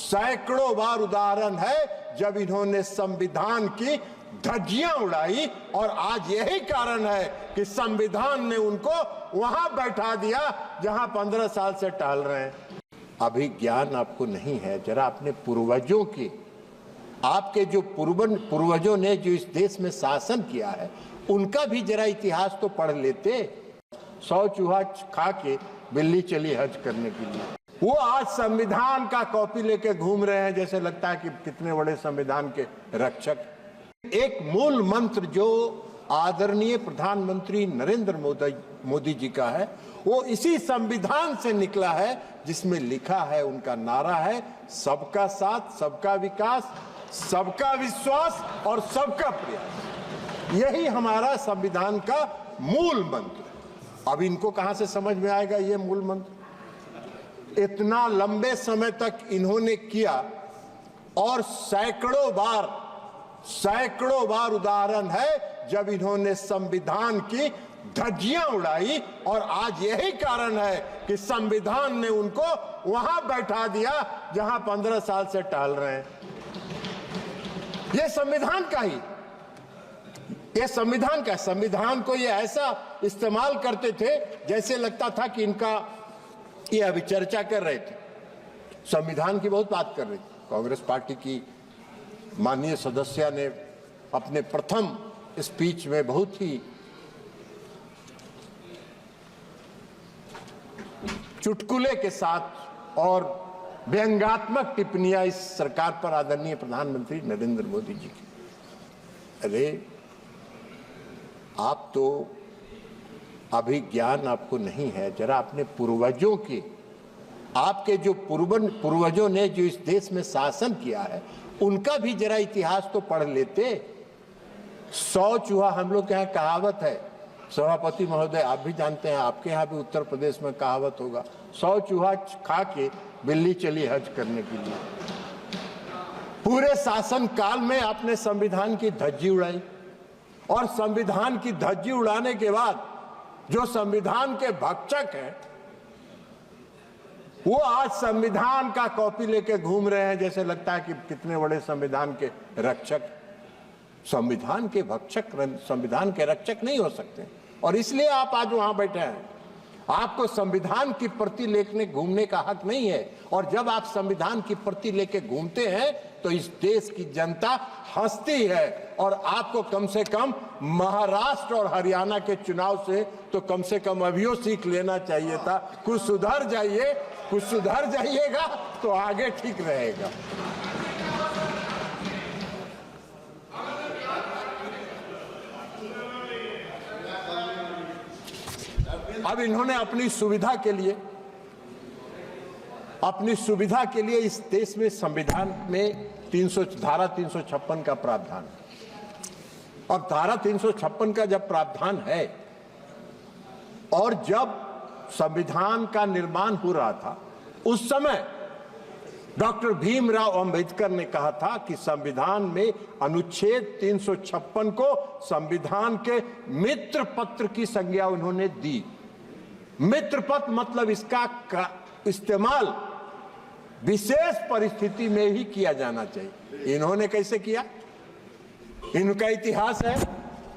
सैकड़ों बार उदाहरण है जब इन्होंने संविधान की धज्जियां उड़ाई, और आज यही कारण है कि संविधान ने उनको वहां बैठा दिया जहां 15 साल से टहल रहे हैं। अभी ज्ञान आपको नहीं है, जरा अपने पूर्वजों की, आपके जो पूर्वजों ने जो इस देश में शासन किया है उनका भी जरा इतिहास तो पढ़ लेते। 100 चूहा खा के बिल्ली चली हज करने के लिए, वो आज संविधान का कॉपी लेके घूम रहे हैं, जैसे लगता है कि कितने बड़े संविधान के रक्षक। एक मूल मंत्र जो आदरणीय प्रधानमंत्री नरेंद्र मोदी जी का है, वो इसी संविधान से निकला है, जिसमें लिखा है, उनका नारा है, सबका साथ, सबका विकास, सबका विश्वास और सबका प्रयास। यही हमारा संविधान का मूल मंत्र। अब इनको कहां से समझ में आएगा ये मूल मंत्र? इतना लंबे समय तक इन्होंने किया, और सैकड़ों बार उदाहरण है जब इन्होंने संविधान की धज्जियां उड़ाई, और आज यही कारण है कि संविधान ने उनको वहां बैठा दिया जहां 15 साल से टहल रहे हैं। ये संविधान का ही, ये संविधान का, संविधान को ये ऐसा इस्तेमाल करते थे जैसे लगता था कि इनका, ये अभी चर्चा कर रहे थे, संविधान की बहुत बात कर रही थी कांग्रेस पार्टी की माननीय सदस्य ने अपने प्रथम स्पीच में बहुत ही चुटकुले के साथ और व्यंग्यात्मक टिप्पणियां इस सरकार पर आदरणीय प्रधानमंत्री नरेंद्र मोदी जी की। अरे आप तो, अभी ज्ञान आपको नहीं है, जरा अपने पूर्वजों की, आपके जो पूर्वजों ने जो इस देश में शासन किया है उनका भी जरा इतिहास तो पढ़ लेते। 100 चूहा, हम लोग के यहाँ कहावत है, सभापति महोदय आप भी जानते हैं, आपके यहाँ भी उत्तर प्रदेश में कहावत होगा, 100 चूहा खा के बिल्ली चली हज करने के लिए। पूरे शासन काल में आपने संविधान की धज्जी उड़ाई, और संविधान की धज्जी उड़ाने के बाद जो संविधान के भक्षक हैं वो आज संविधान का कॉपी लेके घूम रहे हैं, जैसे लगता है कि कितने बड़े संविधान के रक्षक। संविधान के भक्षक संविधान के रक्षक नहीं हो सकते, और इसलिए आप आज वहां बैठे हैं। आपको संविधान की प्रति लेके घूमने का हक नहीं है, और जब आप संविधान की प्रति लेके घूमते हैं तो इस देश की जनता हंसती है। और आपको कम से कम महाराष्ट्र और हरियाणा के चुनाव से तो कम से कम अभियो सीख लेना चाहिए था। कुछ सुधर जाइए, कुछ सुधर जाइएगा तो आगे ठीक रहेगा। अब इन्होंने अपनी सुविधा के लिए इस देश में संविधान में धारा 356 का प्रावधान है। अब धारा 356 का जब प्रावधान है, और जब संविधान का निर्माण हो रहा था उस समय डॉक्टर भीमराव अंबेडकर ने कहा था कि संविधान में अनुच्छेद 356 को संविधान के मित्र पत्र की संज्ञा उन्होंने दी। मित्र पत्र मतलब इसका इस्तेमाल विशेष परिस्थिति में ही किया जाना चाहिए। इन्होंने कैसे किया? इनका इतिहास है,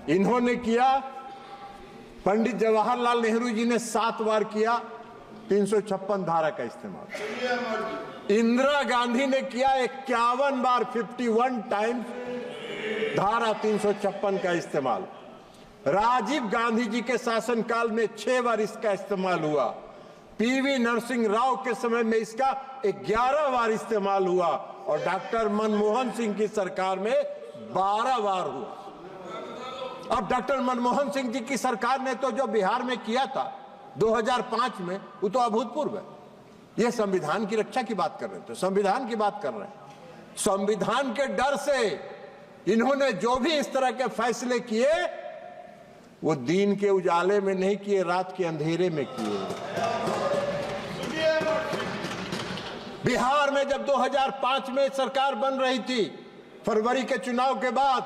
इन्होंने किया। पंडित जवाहरलाल नेहरू जी ने 7 बार किया 356 धारा का इस्तेमाल। इंदिरा गांधी ने किया 51 बार, 51 टाइम्स धारा 356 का इस्तेमाल। राजीव गांधी जी के शासनकाल में 6 बार इसका इस्तेमाल हुआ। पीवी नरसिंह राव के समय में इसका 11 बार इस्तेमाल हुआ, और डॉक्टर मनमोहन सिंह की सरकार में 12 बार हुआ। अब डॉक्टर मनमोहन सिंह जी की सरकार ने तो जो बिहार में किया था 2005 में, वो तो अभूतपूर्व है। ये संविधान की रक्षा की बात कर रहे थे, संविधान की बात कर रहे हैं। संविधान के डर से इन्होंने जो भी इस तरह के फैसले किए वो दिन के उजाले में नहीं किए, रात के अंधेरे में किए। बिहार में जब 2005 में सरकार बन रही थी, फरवरी के चुनाव के बाद,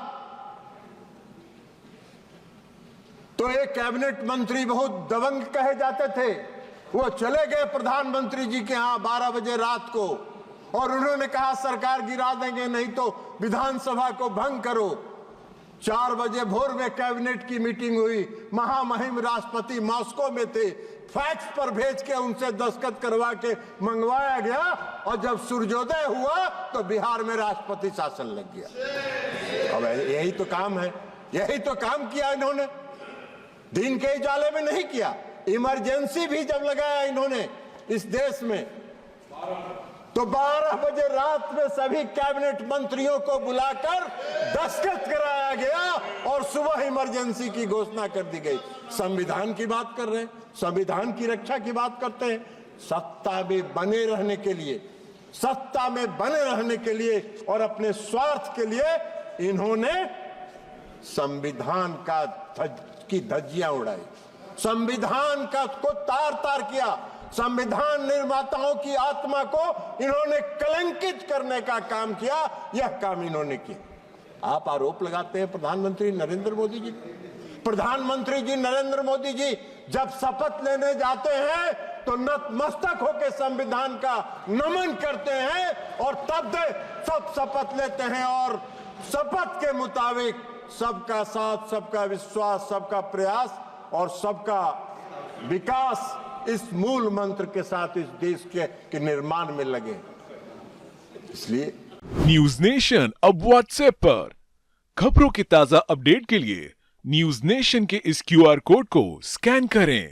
तो एक कैबिनेट मंत्री बहुत दबंग कहे जाते थे, वो चले गए प्रधानमंत्री जी के यहां 12 बजे रात को, और उन्होंने कहा सरकार गिरा देंगे, नहीं तो विधानसभा को भंग करो। 4 बजे भोर में कैबिनेट की मीटिंग हुई, महामहिम राष्ट्रपति मॉस्को में थे, फैक्स पर भेज के उनसे दस्तखत करवा के मंगवाया गया, और जब सूर्योदय हुआ तो बिहार में राष्ट्रपति शासन लग गया। अब यही तो काम है, यही तो काम किया इन्होंने, दिन के उजाले में नहीं किया। इमरजेंसी भी जब लगाया इन्होंने इस देश में, तो 12 बजे रात में सभी कैबिनेट मंत्रियों को बुलाकर दस्तखत कराया गया और सुबह इमरजेंसी की घोषणा कर दी गई। संविधान की बात कर रहे हैं, संविधान की रक्षा की बात करते हैं। सत्ता में बने रहने के लिए, सत्ता में बने रहने के लिए और अपने स्वार्थ के लिए इन्होंने संविधान की धज्जियां उड़ाई, संविधान का को तार तार किया, संविधान निर्माताओं की आत्मा को इन्होंने कलंकित करने का काम किया। यह काम इन्होंने किया। आप आरोप लगाते हैं प्रधानमंत्री नरेंद्र मोदी जी। प्रधानमंत्री जी नरेंद्र मोदी जी जब शपथ लेने जाते हैं तो नतमस्तक होकर संविधान का नमन करते हैं और तब सब शपथ लेते हैं और शपथ के मुताबिक सबका साथ, सबका विश्वास, सबका प्रयास और सबका विकास, इस मूल मंत्र के साथ इस देश के निर्माण में लगे। इसलिए न्यूज नेशन अब व्हाट्सएप पर खबरों के ताजा अपडेट के लिए न्यूज नेशन के इस QR कोड को स्कैन करें।